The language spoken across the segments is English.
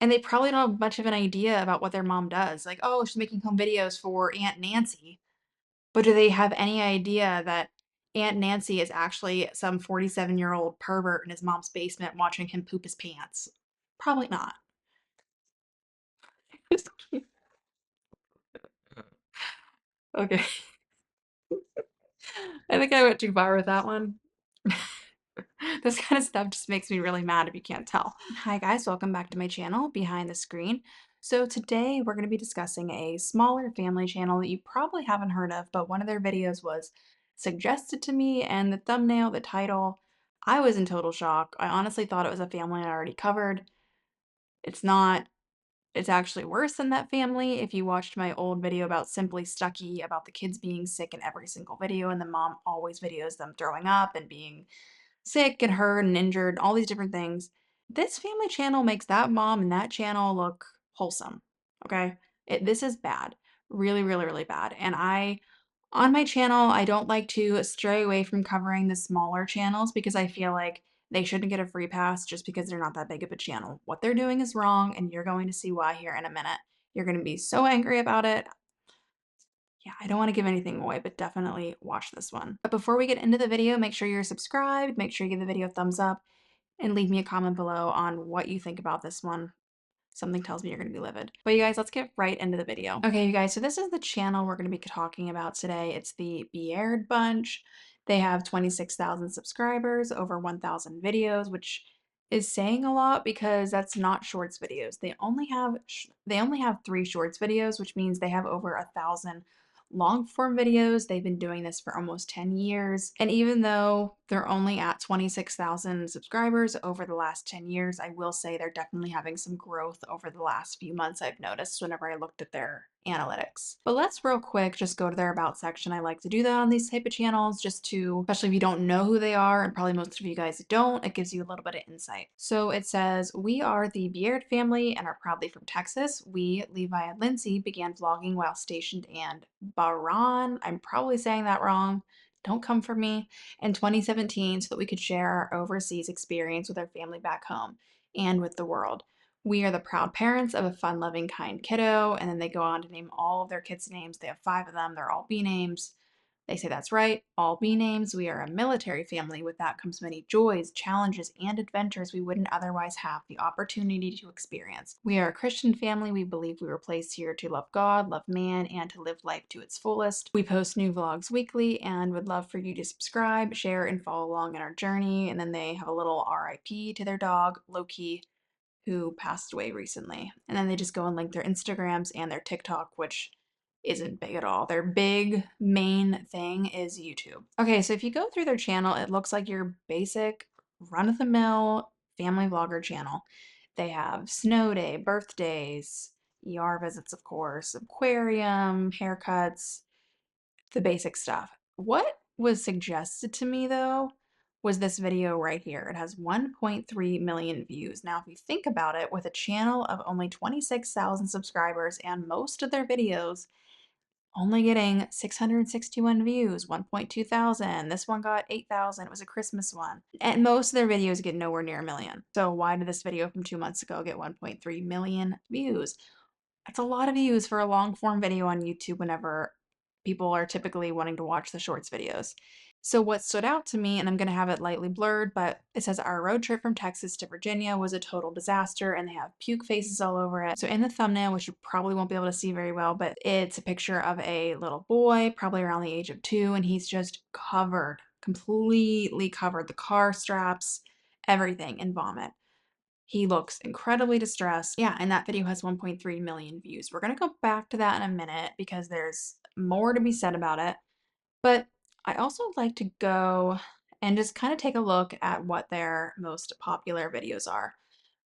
And they probably don't have much of an idea about what their mom does. Like, "Oh, she's making home videos for Aunt Nancy." But do they have any idea that Aunt Nancy is actually some 47-year-old pervert in his mom's basement watching him poop his pants? Probably not. Just kidding. Okay. I think I went too far with that one. This kind of stuff just makes me really mad if you can't tell. Hi guys, welcome back to my channel, Behind the Screen. So today we're going to be discussing a smaller family channel that you probably haven't heard of, but one of their videos was suggested to me, and the thumbnail, the title, I was in total shock. I honestly thought it was a family I already covered. It's not. It's actually worse than that family. If you watched my old video about Simply Stucky, about the kids being sick in every single video, and the mom always videos them throwing up and being sick and hurt and injured, all these different things. This family channel makes that mom and that channel look wholesome. Okay? This is bad. Really, really, really bad. And on my channel, I don't like to stray away from covering the smaller channels because I feel like they shouldn't get a free pass just because they're not that big of a channel. What they're doing is wrong, and you're going to see why here in a minute. You're going to be so angry about it. Yeah, I don't want to give anything away, but definitely watch this one. But before we get into the video, make sure you're subscribed, make sure you give the video a thumbs up, and leave me a comment below on what you think about this one. Something tells me you're going to be livid. But you guys, let's get right into the video. Okay, you guys, so this is the channel we're going to be talking about today. It's the Beaird bunch. They have 26,000 subscribers, over 1,000 videos, which is saying a lot because that's not shorts videos. They only have 3 shorts videos, which means they have over 1,000 long form videos. They've been doing this for almost 10 years. And even though they're only at 26,000 subscribers over the last 10 years, I will say they're definitely having some growth over the last few months, I've noticed whenever I looked at their analytics. But let's real quick just go to their about section. I like to do that on these type of channels just to, especially if you don't know who they are, and probably most of you guys don't, it gives you a little bit of insight. So it says, "We are the Beard family and are proudly from Texas. We, Levi and Lindsay, began vlogging while stationed in Bahrain." I'm probably saying that wrong. Don't come for me. In 2017, so that we could share our overseas experience with our family back home and with the world. "We are the proud parents of a fun, loving, kind kiddo." And then they go on to name all of their kids' names. They have 5 of them. They're all B names. They say that's right, all B names. "We are a military family. With that comes many joys, challenges, and adventures we wouldn't otherwise have the opportunity to experience. We are a Christian family. We believe we were placed here to love God, love man, and to live life to its fullest. We post new vlogs weekly and would love for you to subscribe, share, and follow along in our journey." And then they have a little RIP to their dog, Loki, who passed away recently. And then they just go and link their Instagrams and their TikTok, which isn't big at all. Their big main thing is YouTube. Okay, so if you go through their channel, it looks like your basic run-of-the-mill family vlogger channel. They have snow day, birthdays, ER visits, of course, aquarium, haircuts, the basic stuff. What was suggested to me though was this video right here. It has 1.3 million views. Now, if you think about it, with a channel of only 26,000 subscribers and most of their videos only getting 661 views, 1.2 thousand. This one got 8,000. It was a Christmas one. And most of their videos get nowhere near a million. So why did this video from 2 months ago get 1.3 million views? That's a lot of views for a long form video on YouTube whenever people are typically wanting to watch the shorts videos. So what stood out to me, and I'm going to have it lightly blurred, but it says, "Our road trip from Texas to Virginia was a total disaster," and they have puke faces all over it. So in the thumbnail, which you probably won't be able to see very well, but it's a picture of a little boy, probably around the age of 2, and he's just covered, completely covered, the car straps, everything in vomit. He looks incredibly distressed. Yeah, and that video has 1.3 million views. We're going to go back to that in a minute because there's more to be said about it. But I also like to go and just kind of take a look at what their most popular videos are.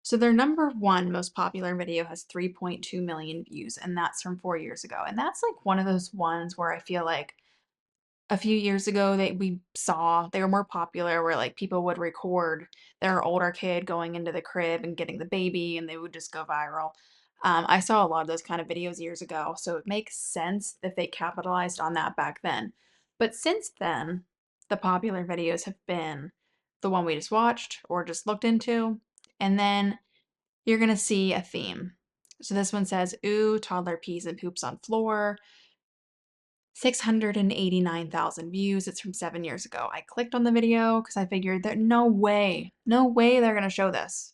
So their number 1 most popular video has 3.2 million views, and that's from 4 years ago. And that's like one of those ones where I feel like a few years ago that we saw they were more popular, where like people would record their older kid going into the crib and getting the baby, and they would just go viral. I saw a lot of those kind of videos years ago, so it makes sense if they capitalized on that back then. But since then, the popular videos have been the one we just watched or just looked into, and then you're gonna see a theme. So this one says, ooh, toddler pees and poops on floor. 689,000 views. It's from 7 years ago. I clicked on the video because I figured that no way they're gonna show this.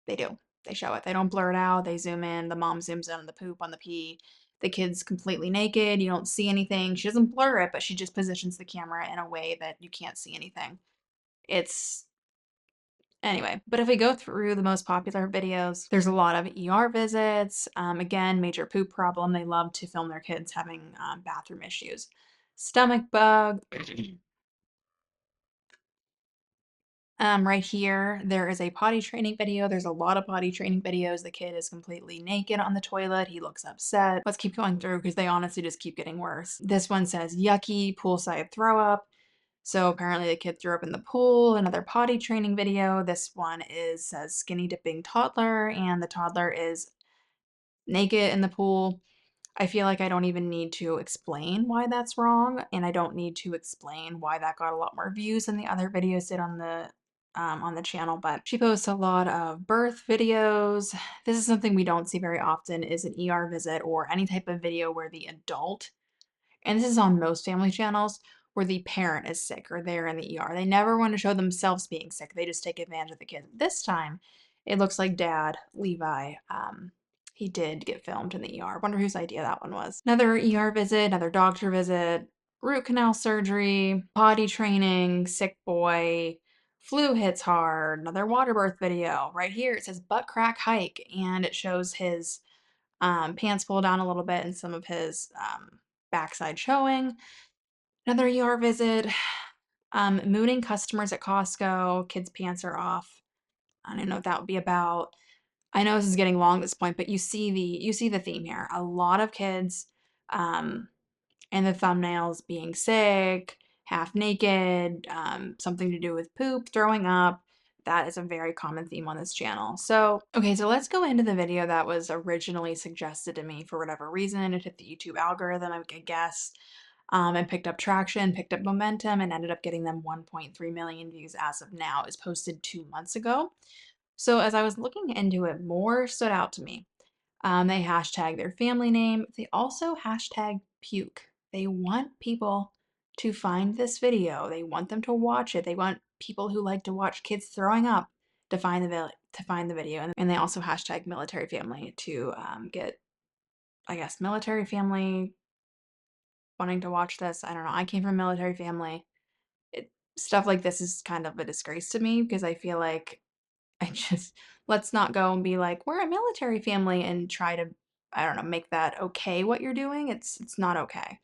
They do. They show it. They don't blur it out. They zoom in. The mom zooms in on the poop, on the pee. The kid's completely naked. You don't see anything. She doesn't blur it, but she just positions the camera in a way that you can't see anything. It's Anyway, but if we go through the most popular videos, there's a lot of ER visits. Again, major poop problem. They love to film their kids having bathroom issues. Stomach bug. Right here, there is a potty training video. There's a lot of potty training videos. The kid is completely naked on the toilet. He looks upset. Let's keep going through because they honestly just keep getting worse. This one says yucky poolside throw up. So apparently the kid threw up in the pool. Another potty training video. This one says skinny dipping toddler, and the toddler is naked in the pool. I feel like I don't even need to explain why that's wrong, and I don't need to explain why that got a lot more views than the other videos did on the channel. But she posts a lot of birth videos. This is something we don't see very often, is an ER visit or any type of video where the adult, and this is on most family channels, where the parent is sick or they're in the ER. They never want to show themselves being sick. They just take advantage of the kid. This time, it looks like Dad, Levi, he did get filmed in the ER. Wonder whose idea that one was. Another ER visit, another doctor visit, root canal surgery, potty training, sick boy, flu hits hard, another water birth video. Right here, it says butt crack hike, and it shows his pants pulled down a little bit and some of his backside showing. Another ER visit. Mooning customers at Costco. Kids' pants are off. I don't know what that would be about. I know this is getting long at this point, but you see the theme here. A lot of kids in the thumbnails being sick, half naked, something to do with poop, throwing up. That is a very common theme on this channel. So, okay, so let's go into the video that was originally suggested to me for whatever reason. It hit the YouTube algorithm, I guess, and picked up traction, picked up momentum, and ended up getting them 1.3 million views as of now. It was posted 2 months ago. So as I was looking into it, more stood out to me. They hashtag their family name. They also hashtag puke. They want people to find this video. They want them to watch it. They want people who like to watch kids throwing up to find the video. And they also hashtag military family to get, I guess, military family wanting to watch this. I don't know. I came from a military family. Stuff like this is kind of a disgrace to me because I feel like let's not go and be like, we're a military family and try to, I don't know, make that okay what you're doing. It's not okay.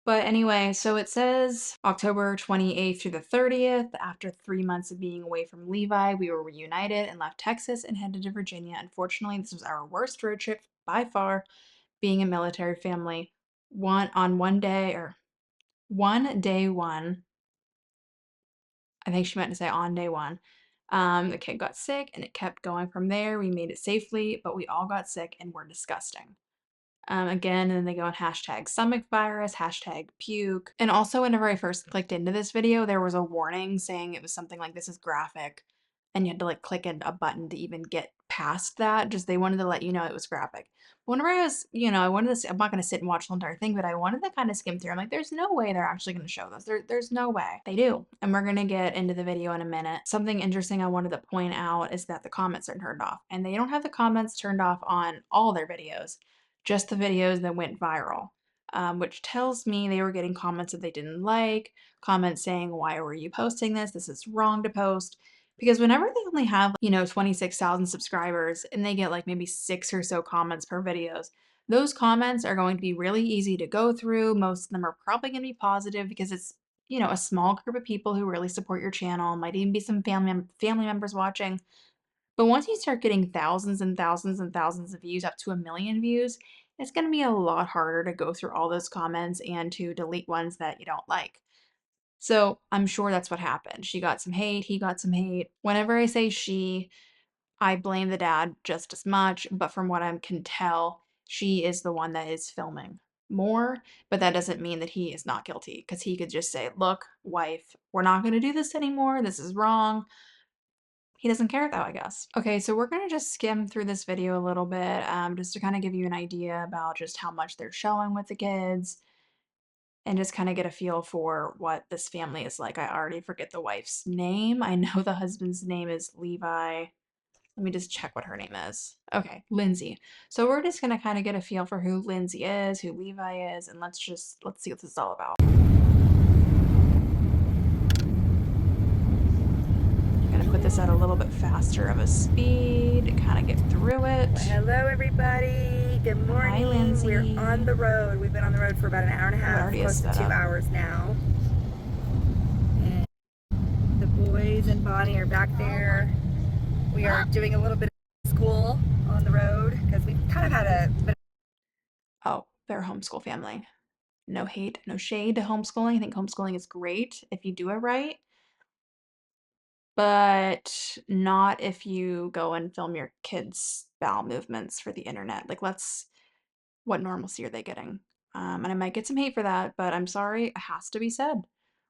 But anyway, so it says October 28th through the 30th. After 3 months of being away from Levi, we were reunited and left Texas and headed to Virginia. Unfortunately, this was our worst road trip by far, being a military family. One day, or one day one, I think she meant to say on day one. The kid got sick and it kept going from there. We made it safely, but we all got sick and were disgusting. Again, and then they go on hashtag stomach virus, hashtag puke. And also, whenever I first clicked into this video, there was a warning saying it was something like this is graphic, and you had to like click a button to even get past that. Just they wanted to let you know it was graphic. Whenever I was, I wanted to, I'm not going to sit and watch the entire thing, but I wanted to kind of skim through. I'm like, there's no way they're actually going to show this. There's no way. They do. And we're going to get into the video in a minute. Something interesting I wanted to point out is that the comments are turned off. And they don't have the comments turned off on all their videos, just the videos that went viral, which tells me they were getting comments that they didn't like, comments saying, why were you posting this? This is wrong to post. Because whenever they only have, 26,000 subscribers and they get like maybe 6 or so comments per videos, those comments are going to be really easy to go through. Most of them are probably going to be positive because it's, a small group of people who really support your channel. Might even be some family members watching. But once you start getting thousands and thousands and thousands of views, up to 1 million views, it's going to be a lot harder to go through all those comments and to delete ones that you don't like. So I'm sure that's what happened. She got some hate, he got some hate. Whenever I say she, I blame the dad just as much, but from what I can tell, she is the one that is filming more, but that doesn't mean that he is not guilty because he could just say, look, wife, we're not going to do this anymore. This is wrong. he doesn't care though, I guess. Okay, so we're gonna just skim through this video a little bit, just to kind of give you an idea about just how much they're showing with the kids and just kind of get a feel for what this family is like. I already forget the wife's name. I know the husband's name is Levi. Let me just check what her name is. Okay, Lindsay. So we're just gonna kind of get a feel for who Lindsay is, who Levi is, and let's see what this is all about. Gonna put this at a little bit faster of a speed to kind of get through it. Well, hello, everybody. Good morning. Hi, Lindsay. We're on the road. We've been on the road for about an hour and a half, close to 2 hours now. And the boys and Bonnie are back there. We are doing a little bit of school on the road because we kind of had a bit. Oh, they're a homeschool family. No hate, no shade to homeschooling. I think homeschooling is great if you do it right, but not if you go and film your kids' bowel movements for the internet. Like, what normalcy are they getting? And I might get some hate for that, but I'm sorry, it has to be said.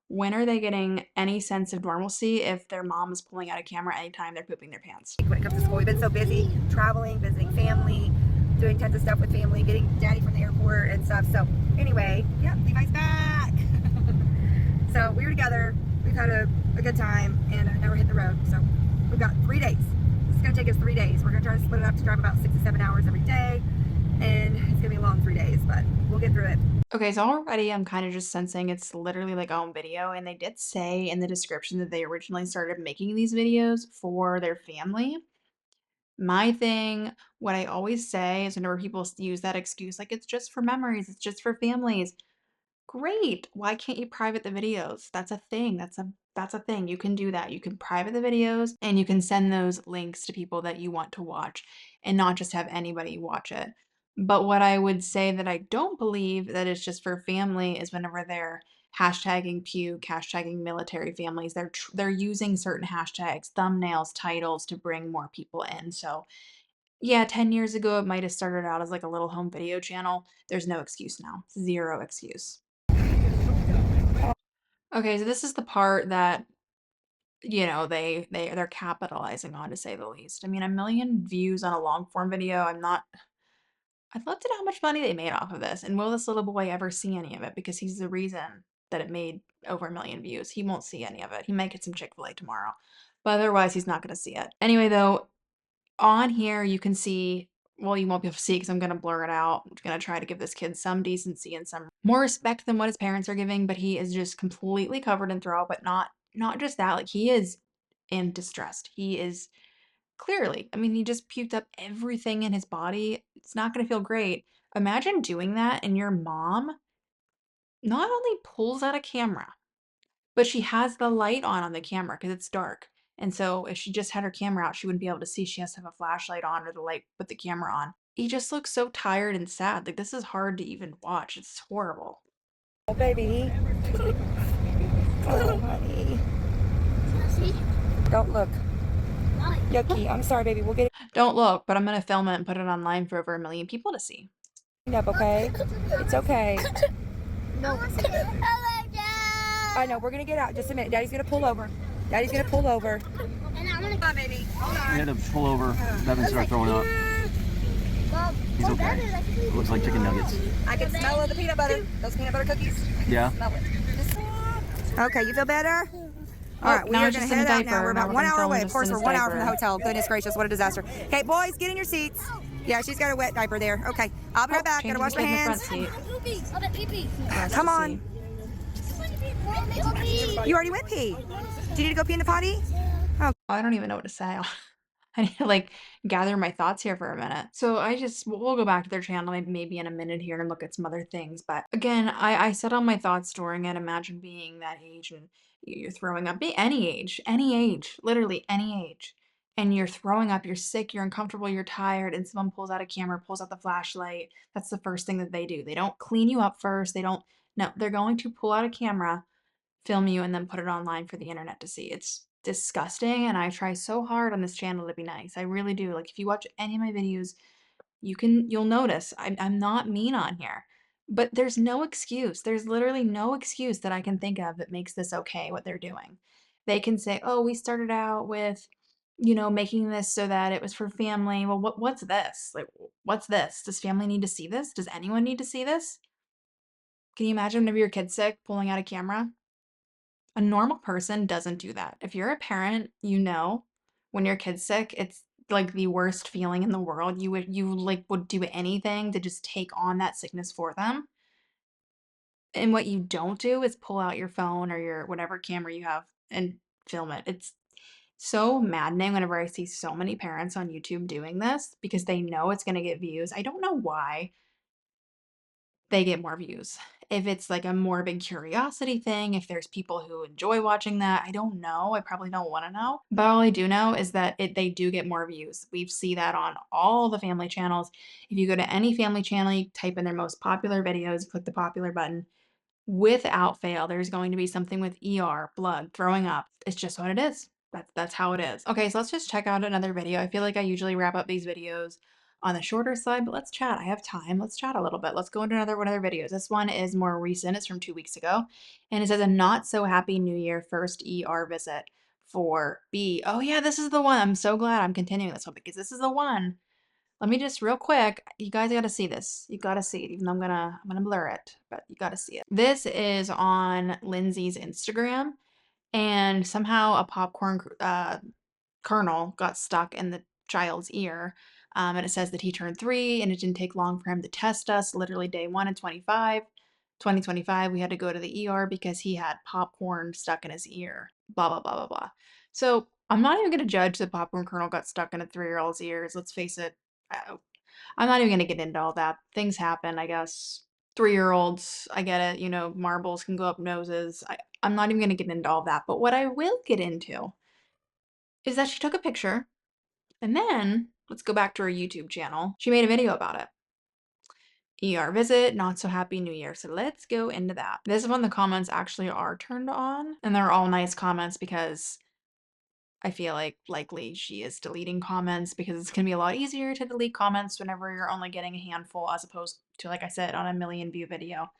When are they getting any sense of normalcy if their mom is pulling out a camera anytime they're pooping their pants? When it comes to school, we've been so busy traveling, visiting family, doing tons of stuff with family, getting daddy from the airport and stuff. So anyway, yeah, Levi's back. So we were together. We've had a good time, and now we're hitting the road. So we've got 3 days. It's going to take us 3 days. We're going to try to split it up to drive about 6 to 7 hours every day, and it's going to be a long 3 days, but we'll get through it. Okay, so already I'm kind of just sensing it's literally like a home video, and they did say in the description that they originally started making these videos for their family. My thing, what I always say is whenever people use that excuse, like it's just for memories, it's just for families. Great. Why can't you private the videos? That's a thing. That's a thing. You can do that. You can private the videos and you can send those links to people that you want to watch and not just have anybody watch it. But what I would say that I don't believe that it's just for family is whenever they're hashtagging puke, hashtagging military families, they're using certain hashtags, thumbnails, titles to bring more people in. So yeah, 10 years ago, it might have started out as like a little home video channel. There's no excuse now. Zero excuse. Okay, so this is the part that, they're capitalizing on, to say the least. I mean, 1 million views on a long form video, I'd love to know how much money they made off of this. And will this little boy ever see any of it? Because he's the reason that it made over 1 million views. He won't see any of it. He might get some Chick-fil-A tomorrow. But otherwise, he's not going to see it. Anyway, though, on here you can see, well, you won't be able to see because I'm going to blur it out. I'm going to try to give this kid some decency and some more respect than what his parents are giving, but he is just completely covered in throw, but not just that, like he is in distress. He is clearly, I mean, he just puked up everything in his body. It's not going to feel great. Imagine doing that and your mom not only pulls out a camera, but she has the light on the camera because it's dark. And so if she just had her camera out, she wouldn't be able to see. She has to have a flashlight on or the light with the camera on. He just looks so tired and sad. Like this is hard to even watch. It's horrible. Oh, baby. Oh, honey. Don't look. Yucky. I'm sorry, baby. We'll get it Don't look, but I'm going to film it and put it online for over 1 million people to see. up, okay? It's okay. No. I know. We're going to get out. Just a minute. Daddy's going to pull over. Daddy's going to pull over. Come on, baby. Hold on. We had to pull over. Devin started throwing up. He's okay. It looks like chicken nuggets. I can smell the peanut butter. Those peanut butter cookies. Yeah. Smell it. Okay, you feel better? All right, we now are it's going just to in a head out now. diaper. We're Now about we're 1 gonna hour film away. just Of course, in we're his 1 hour from the diaper. hotel. Goodness gracious, what a disaster. Okay, boys, get in your seats. Yeah, she's got a wet diaper there. Okay, I'll be right back. Gotta wash my hands. Come on. You already went pee. Do you need to go pee in the potty? Oh, I don't even know what to say. I need to like gather my thoughts here for a minute. So we'll go back to their channel maybe in a minute here and look at some other things. But again, I said all my thoughts during it. Imagine being that age and you're throwing up. Be any age, literally any age. And you're throwing up, you're sick, you're uncomfortable, you're tired, and someone pulls out a camera, pulls out the flashlight. That's the first thing that they do. They don't clean you up first. No, they're going to pull out a camera, film you, and then put it online for the internet to see. It's disgusting, and I try so hard on this channel to be nice. I really do. Like if you watch any of my videos, you'll notice I'm not mean on here. But there's no excuse. There's literally no excuse that I can think of that makes this okay what they're doing. They can say, "Oh, we started out with you know, making this so that it was for family. Well, what's this? Like, what's this? Does family need to see this? Does anyone need to see this? Can you imagine whenever your kid's sick, pulling out a camera? A normal person doesn't do that. If you're a parent, you know, when your kid's sick, it's like the worst feeling in the world. You would do anything to just take on that sickness for them. And what you don't do is pull out your phone or your whatever camera you have and film it. It's so maddening whenever I see so many parents on YouTube doing this because they know it's gonna get views. I don't know why they get more views. If it's like a morbid curiosity thing, if there's people who enjoy watching that, I don't know. I probably don't wanna know. But all I do know is that they do get more views. We see that on all the family channels. If you go to any family channel, you type in their most popular videos, click the popular button, without fail, there's going to be something with ER, blood, throwing up. It's just what it is. That's how it is. Okay, so let's just check out another video. I feel like I usually wrap up these videos on the shorter side, but let's chat. I have time. Let's chat a little bit. Let's go into another one of their videos. This one is more recent. It's from 2 weeks ago. And it says a not so happy new year first ER visit for B. Oh yeah, this is the one. I'm so glad I'm continuing this one because this is the one. Let me just real quick, you guys gotta see this. You gotta see it, even though I'm gonna blur it, but you gotta see it. This is on Lindsay's Instagram, and somehow a popcorn kernel got stuck in the child's ear. And it says that he turned 3 and it didn't take long for him to test us. Literally day 1 in 2025, we had to go to the ER because he had popcorn stuck in his ear. Blah, blah, blah, blah, blah. So I'm not even going to judge the popcorn kernel got stuck in a 3-year-old's ears. Let's face it. I'm not even going to get into all that. Things happen, I guess. 3-year-olds, I get it. You know, marbles can go up noses. I'm not even going to get into all that. But what I will get into is that she took a picture and then, let's go back to her YouTube channel. She made a video about it. ER visit, not so happy new year. So let's go into that. This is when the comments actually are turned on, and they're all nice comments because I feel like likely she is deleting comments because it's gonna be a lot easier to delete comments whenever you're only getting a handful as opposed to, like I said, on a million view video.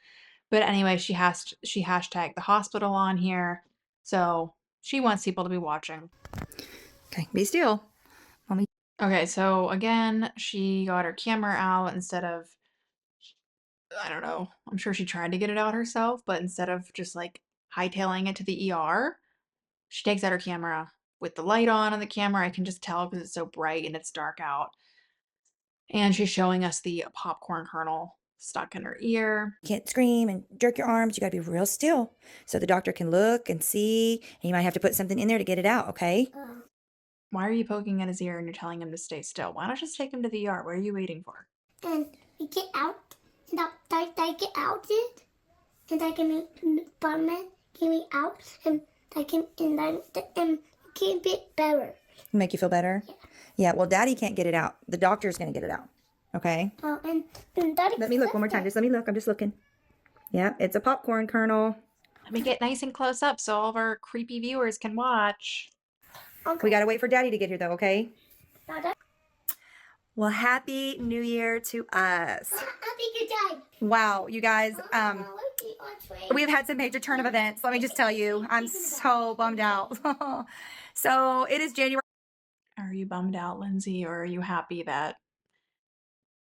But anyway, she hashtagged the hospital on here. So she wants people to be watching. Okay, be still. Mommy. Okay, so again, she got her camera out instead of, I don't know, I'm sure she tried to get it out herself, but instead of just like hightailing it to the ER, she takes out her camera with the light on the camera. I can just tell because it's so bright and it's dark out. And she's showing us the popcorn kernel stuck in her ear. You can't scream and jerk your arms. You got to be real still so the doctor can look and see. And you might have to put something in there to get it out, okay? Why are you poking at his ear and you're telling him to stay still? Why not just take him to the ER? What are you waiting for? And we get out, and I get out it, and I can Batman get me out, and I can and get a bit better. Make you feel better? Yeah. Yeah, well, Daddy can't get it out. The doctor's going to get it out, okay? And Daddy. Let me look one more time. Just let me look. I'm just looking. Yeah, it's a popcorn kernel. Let me get nice and close up so all of our creepy viewers can watch. Okay. We got to wait for Daddy to get here, though, okay? Dada. Well, Happy New Year to us. Happy good day. Wow, you guys, we've had some major turn of events. Let me just tell you, I'm so bummed out. So it is January. Are you bummed out, Lindsay, or are you happy that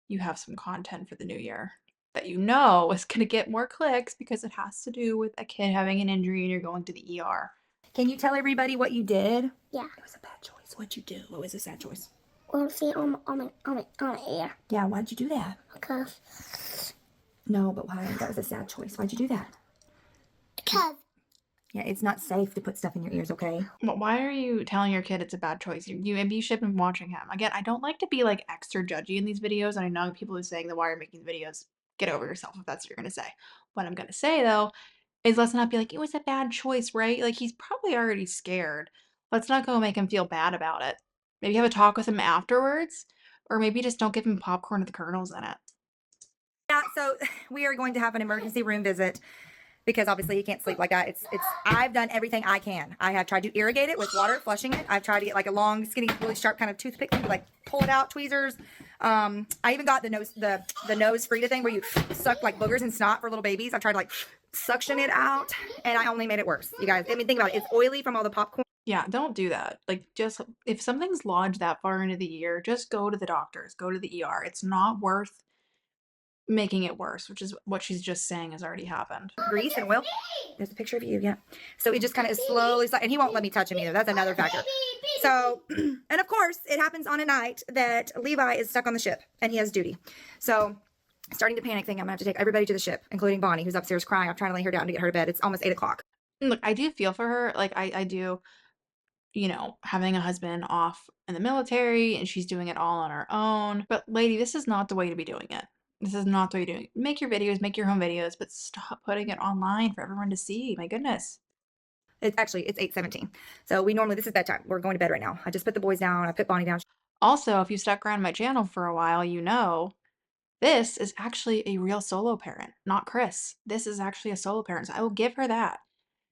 you have some content for the new year that you know is going to get more clicks because it has to do with a kid having an injury and you're going to the ER? Can you tell everybody what you did? Yeah. It was a bad choice. What'd you do? What was a sad choice? Well, see on the air. Yeah, why'd you do that? Because No, but why? That was a sad choice. Why'd you do that? Yeah, it's not safe to put stuff in your ears, okay? But why are you telling your kid it's a bad choice? Maybe you should have been watching him. Again, I don't like to be like extra judgy in these videos, and I know people are saying that why are you making the videos? Get over yourself if that's what you're gonna say. What I'm gonna say though is let's not be like, it was a bad choice, right? Like he's probably already scared. Let's not go make him feel bad about it. Maybe have a talk with him afterwards, or maybe just don't give him popcorn with the kernels in it. Yeah, so we are going to have an emergency room visit because obviously he can't sleep like that. I've done everything I can. I have tried to irrigate it with water, flushing it. I've tried to get like a long, skinny, really sharp kind of toothpick to like pull it out, tweezers. I even got the nose Frida thing where you suck like boogers and snot for little babies. I've tried to like suction it out and I only made it worse. You guys, I mean, think about it. It's oily from all the popcorn. Yeah, don't do that. Like, just if something's lodged that far into the ear, just go to the doctors, go to the ER. It's not worth making it worse, which is what she's just saying has already happened. Grease and Will. There's a picture of you, yeah. So he just kind of slowly, and he won't let me touch him either. That's another factor. So, and of course, it happens on a night that Levi is stuck on the ship and he has duty. So, starting to panic, thinking I'm gonna have to take everybody to the ship, including Bonnie, who's upstairs crying. I'm trying to lay her down to get her to bed. It's almost 8 o'clock. And look, I do feel for her. Like, I do, having a husband off in the military and she's doing it all on her own. But, lady, this is not the way to be doing it. This is not the way to do it. Make your videos, make your home videos, but stop putting it online for everyone to see. My goodness. It's 8:17. So this is bedtime. We're going to bed right now. I just put the boys down. I put Bonnie down. Also, if you stuck around my channel for a while, this is actually a real solo parent, not Chris. This is actually a solo parent, so I will give her that.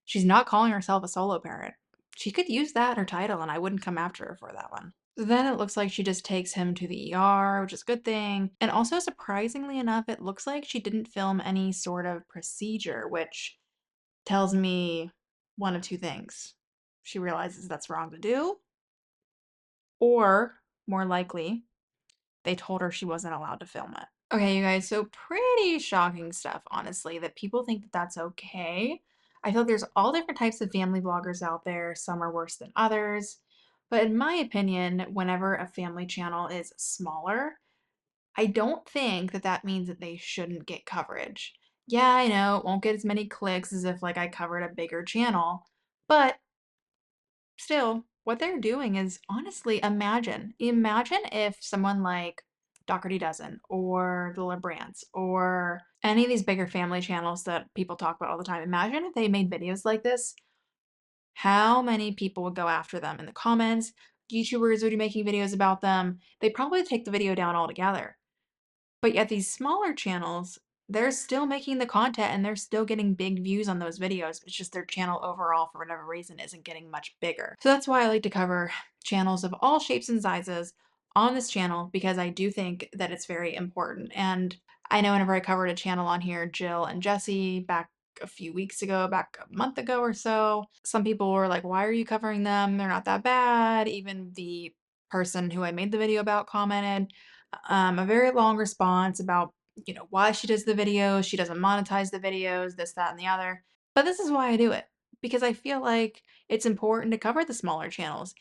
She's not calling herself a solo parent. She could use that in her title, and I wouldn't come after her for that one. So then it looks like she just takes him to the ER, which is a good thing. And also, surprisingly enough, it looks like she didn't film any sort of procedure, which tells me one of two things. She realizes that's wrong to do, or more likely, they told her she wasn't allowed to film it. Okay, you guys, so pretty shocking stuff, honestly, that people think that that's okay. I feel like there's all different types of family vloggers out there. Some are worse than others. But in my opinion, whenever a family channel is smaller, I don't think that that means that they shouldn't get coverage. Yeah, I know it won't get as many clicks as if like I covered a bigger channel, but still, what they're doing is honestly imagine if someone like Doherty Dozen or the LeBrants or any of these bigger family channels that people talk about all the time. Imagine if they made videos like this, how many people would go after them in the comments. YouTubers would be making videos about them. They'd probably take the video down altogether. But yet these smaller channels, they're still making the content and they're still getting big views on those videos. It's just their channel overall, for whatever reason, isn't getting much bigger. So that's why I like to cover channels of all shapes and sizes on this channel, because I do think that it's very important. And I know whenever I covered a channel on here, Jill and Jesse, back a few weeks ago, back a month ago or so, some people were like, why are you covering them? They're not that bad. Even the person who I made the video about commented a very long response about, why she does the videos. She doesn't monetize the videos, this, that, and the other. But this is why I do it, because I feel like it's important to cover the smaller channels.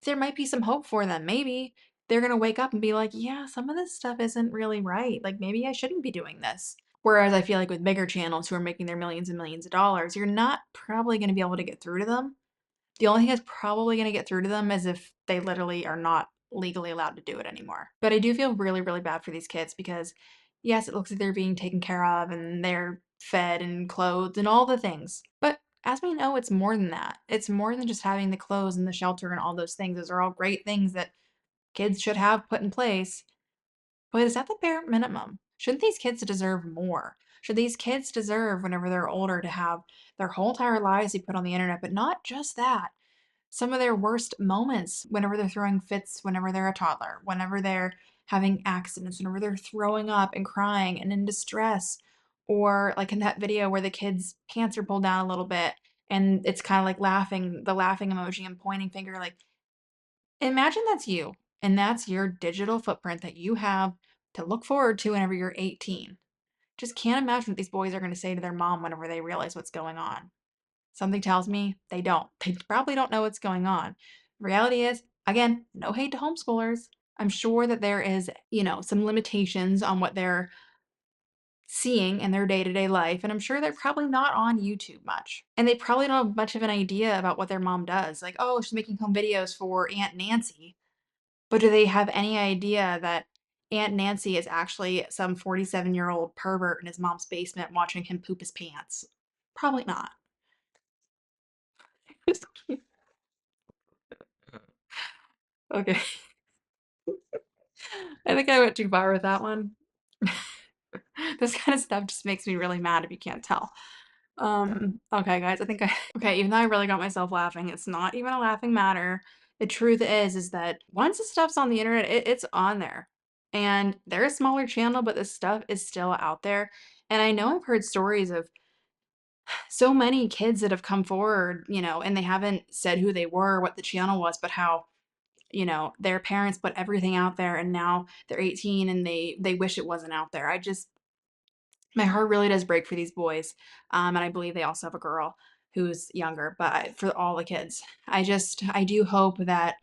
There might be some hope for them. Maybe they're going to wake up and be like, yeah, some of this stuff isn't really right. Like, maybe I shouldn't be doing this. Whereas I feel like with bigger channels who are making their millions and millions of dollars, you're not probably going to be able to get through to them. The only thing that's probably going to get through to them is if they literally are not legally allowed to do it anymore. But I do feel really, really bad for these kids because, yes, it looks like they're being taken care of and they're fed and clothed and all the things. But as we know, it's more than that. It's more than just having the clothes and the shelter and all those things. Those are all great things that kids should have put in place. But is that the bare minimum? Shouldn't these kids deserve more? Should these kids deserve, whenever they're older, to have their whole entire lives be put on the internet? But not just that, some of their worst moments, whenever they're throwing fits, whenever they're a toddler, whenever they're having accidents, whenever they're throwing up and crying and in distress, or like in that video where the kid's pants are pulled down a little bit and it's kind of like laughing, the laughing emoji and pointing finger. Like, imagine that's you and that's your digital footprint that you have to look forward to whenever you're 18. Just can't imagine what these boys are going to say to their mom whenever they realize what's going on. Something tells me they don't. They probably don't know what's going on. Reality is, again, no hate to homeschoolers. I'm sure that there is, some limitations on what they're seeing in their day-to-day life, and I'm sure they're probably not on YouTube much. And they probably don't have much of an idea about what their mom does. Like, oh, she's making home videos for Aunt Nancy. But do they have any idea that Aunt Nancy is actually some 47-year-old pervert in his mom's basement watching him poop his pants? Probably not. Okay. I think I went too far with that one. This kind of stuff just makes me really mad if you can't tell. Okay, guys, okay, even though I really got myself laughing, it's not even a laughing matter. The truth is that once the stuff's on the internet, it's on there. And they're a smaller channel, but this stuff is still out there. And I know I've heard stories of so many kids that have come forward, you know, and they haven't said who they were, what the channel was, but how, you know, their parents put everything out there and now they're 18 and they wish it wasn't out there. I just my heart really does break for these boys. And I believe they also have a girl who's younger, but for all the kids, I do hope that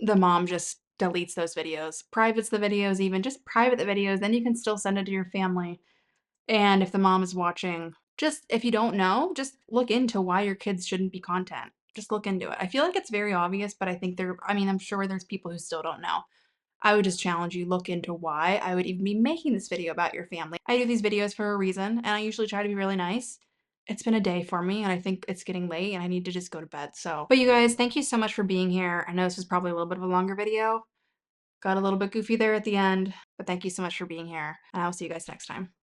the mom just deletes those videos, privates the videos, even just private the videos, then you can still send it to your family. And if the mom is watching, just if you don't know, just look into why your kids shouldn't be content. Just look into it. I feel like it's very obvious, but I think I mean, I'm sure there's people who still don't know. I would just challenge you, look into why I would even be making this video about your family. I do these videos for a reason, and I usually try to be really nice. It's been a day for me, and I think it's getting late, and I need to just go to bed, so. But you guys, thank you so much for being here. I know this was probably a little bit of a longer video. Got a little bit goofy there at the end, but thank you so much for being here, and I will see you guys next time.